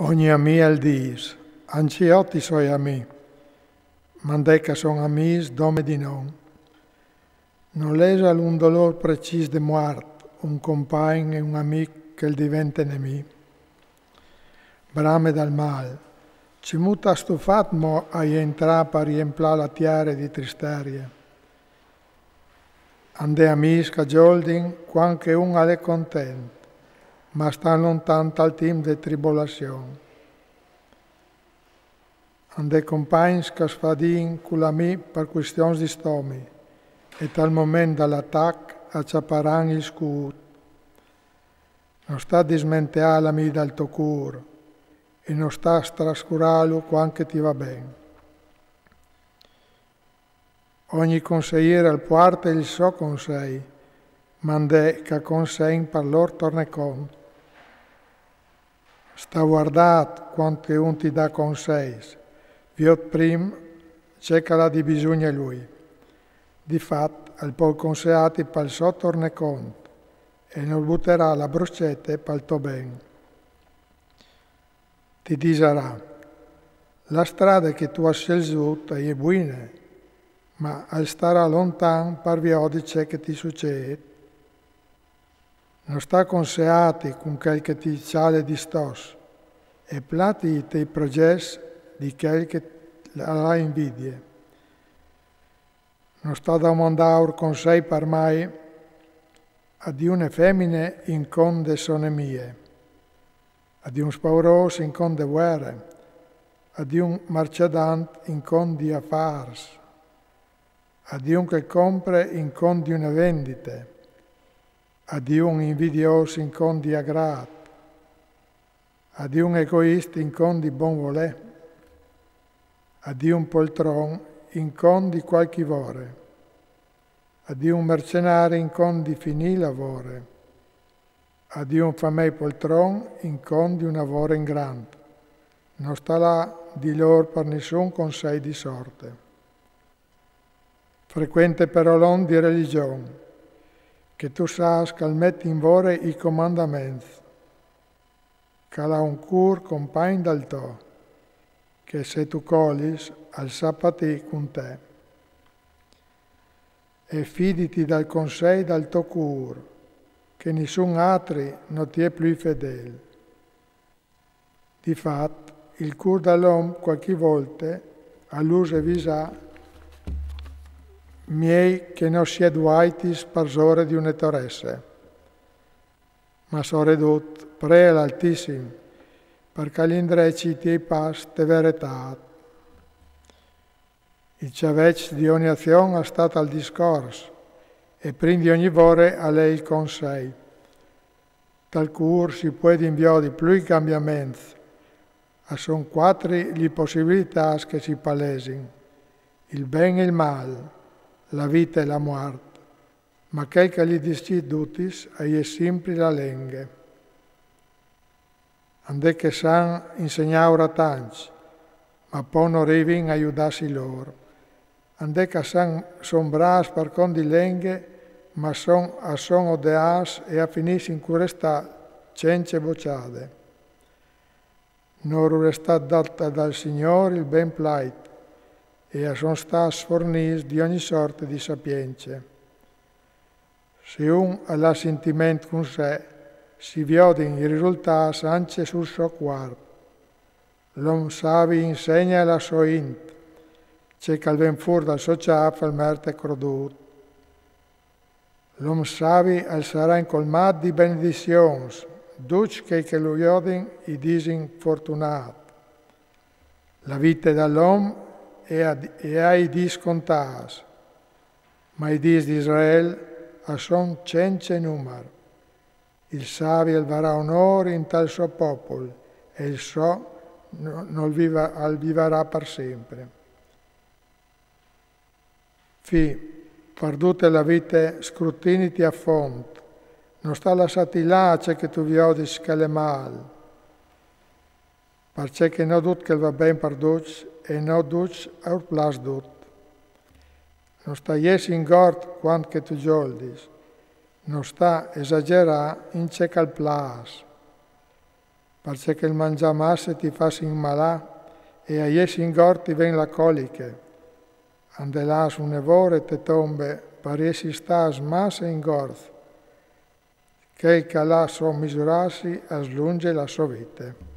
Ogni ami el dis, anch'io soi ami, mandè che son amis dome di non. Non lesa un dolor precis de muart, un compagno e un amic che il diventa nemic. Brame dal mal, ci muta stufat mo a entrà per riemplar la tiare di tristerie. Ande amis che gioldin, quanche un alle content, ma stan lontan tal tim de tribolazione. Ande compagns che sfadin con l'ami per questioni di stomi, e tal moment dall'attac acciapparan il scut. Non sta a dismenteare l'ami dal tuo cur, e non sta a strascurarlo quanche ti va bene. Ogni consigliere al parte il suo consiglio, mandè che consegn per lor torne conto. Sta guardat quanto un ti dà consigli, viot prim c'è che l'ha di bisogno lui. Difatti, al poi consigliati per il suo torne conto, e non butterà la bruschetta per il tuo ben. Ti diserà, la strada che tu hai scelto è buona, ma al starà lontano per via di ciò che ti succede. Non sta consigliati con quel che ti sale di stos, e plati i progetti di quel che la invidie. Non sta da mandare consigli per mai a di una femmine in conde sono mie, a di un spauroso in conde guerre, a di un marcedant in conde affars, a di un che compra in conde una vendita, a di un invidioso in conde aggrat, a di un egoista in conde buon volè, a di un poltron in conde qualche vore, a di un mercenario in conde finì lavore, a di un famei poltron in conde un lavoro in grande. Non sta là di loro per nessun consiglio di sorte. Frequente però l'on di religione, che tu sai che metti in vore i comandamenti, che ha un cur compagno dal to, che se tu colis al sapati con te. E fiditi dal consiglio dal tuo cur, che nessun altri non ti è più fedele. Difatti, il cur dall'uomo qualche volta all'uso visa miei che non si eduaitis parsore di una toresse, ma so redut pre l'Altissimo, perché gli indreci ti pas te verità. Il ciavec di ogni azione è stato al discorso, e prendi ogni vore a lei il consiglio. Tal cur si può inviare di più i cambiamenti, e sono quattro le possibilità che si palesino, il bene e il male, la vita e la morte, ma quel che gli dici dutis è sempre la lingua. Andè che san insegnare a tanti, ma poi non arrivano a aiutarsi loro. Andè che son bravi per conti lingue, ma son odiati e a finire in curestà cence bocciate. Non è stato dato dal Signore il ben plaito, e sono stati sforniti di ogni sorta di sapienza. Se un ha sentimento con sé, si vedono i risultati anche sul suo cuore. L'uomo savio insegna la sua int, c'è che ben fuori dal suo ciaffo al merte crodut. L'uomo savio sarà incolmato di benedizioni, duc che lo vedono i disinfortunati. La vita dell'uomo e ai dis contas, ma i dis di Israele sono cence numero. Il savio varrà onore in tal suo popolo, e il suo non vivrà per sempre. Perdute la vita, scrutiniti a fondo, non sta lasciati là c'è che tu vedi che è male, perché non tutto che va bene per tutti, e non duc aur plas dut. Non sta iesi in gord quant che tu giordis, non sta esagerà in ce cal plas, perché il mangià massa ti fa sin malà e a iesi ingorti ven la coliche. Andelàs un evore te tombe, pariesi stas massa ingorth, che il calà so misurarsi a slunge la sua vita.